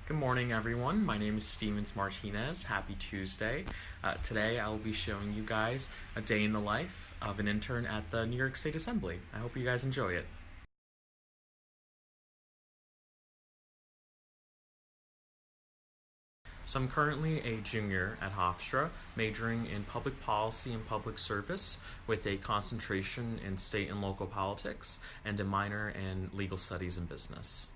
Good morning, everyone. My name is Stevens Martinez. Happy Tuesday. Today I will be showing you guys a day in the life of an intern at the New York State Assembly. I hope you guys enjoy it. So I'm currently a junior at Hofstra, majoring in public policy and public service with a concentration in state and local politics and a minor in legal studies and business.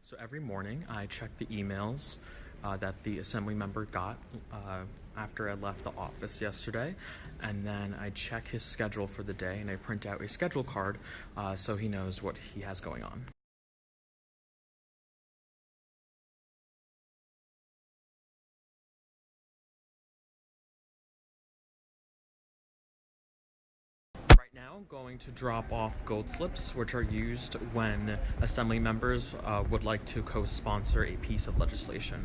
So every morning I check the emails that the assembly member got after I left the office yesterday, and then I check his schedule for the day and I print out a schedule card so he knows what he has going on. Now going to drop off gold slips, which are used when assembly members would like to co-sponsor a piece of legislation.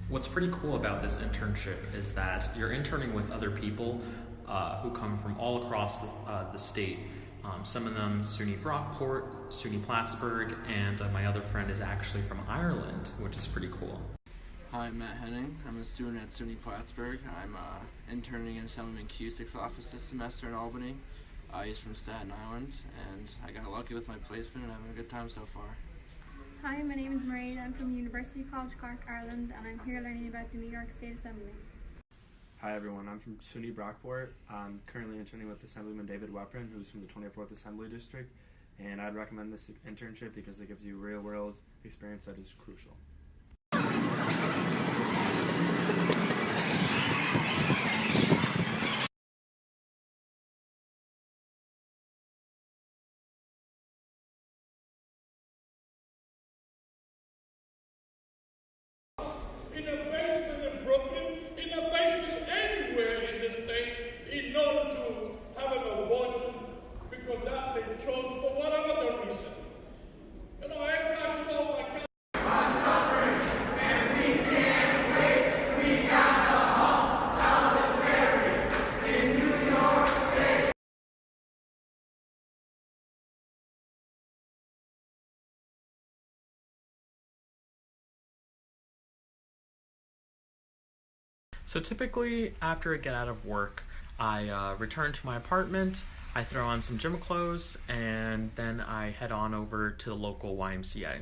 What's pretty cool about this internship is that you're interning with other people who come from all across the state. Some of them SUNY Brockport, SUNY Plattsburgh, and my other friend is actually from Ireland, which is pretty cool. Hi, I'm Matt Henning. I'm a student at SUNY Plattsburgh. I'm interning in Assemblyman Cusick's office this semester in Albany. He's from Staten Island, and I got lucky with my placement and having a good time so far. Hi, my name is Marie. I'm from University College Cork, Ireland, and I'm here learning about the New York State Assembly. Hi everyone, I'm from SUNY Brockport. I'm currently interning with Assemblyman David Weprin, who's from the 24th Assembly District, and I'd recommend this internship because it gives you real-world experience that is crucial. In a basement in Brooklyn, in a basement anywhere in the state, in order to have an abortion, because that they chose for whatever the reason. You know, I can't stop, I can't. So typically, after I get out of work, I return to my apartment, I throw on some gym clothes, and then I head on over to the local YMCA.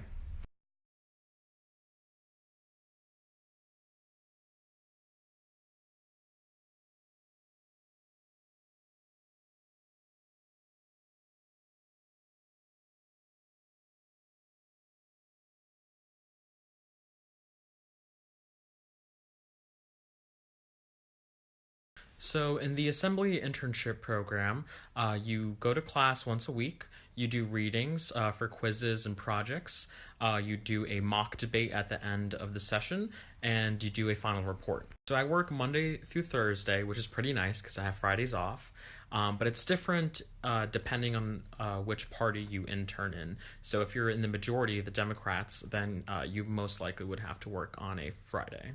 So, in the Assembly internship program, you go to class once a week, you do readings for quizzes and projects, you do a mock debate at the end of the session, and you do a final report. So, I work Monday through Thursday, which is pretty nice because I have Fridays off. But it's different depending on which party you intern in. So, if you're in the majority, the Democrats, then you most likely would have to work on a Friday.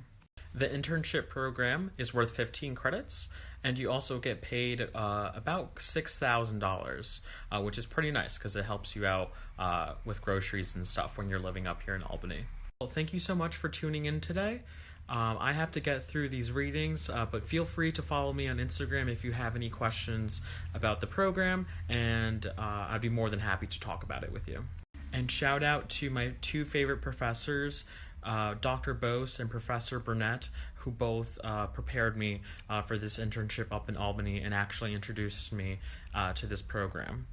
The internship program is worth 15 credits, and you also get paid about $6,000, which is pretty nice because it helps you out with groceries and stuff when you're living up here in Albany. Well, thank you so much for tuning in today. I have to get through these readings, but feel free to follow me on Instagram if you have any questions about the program, and I'd be more than happy to talk about it with you. And shout out to my two favorite professors, Dr. Bose and Professor Burnett, who both prepared me for this internship up in Albany and actually introduced me to this program.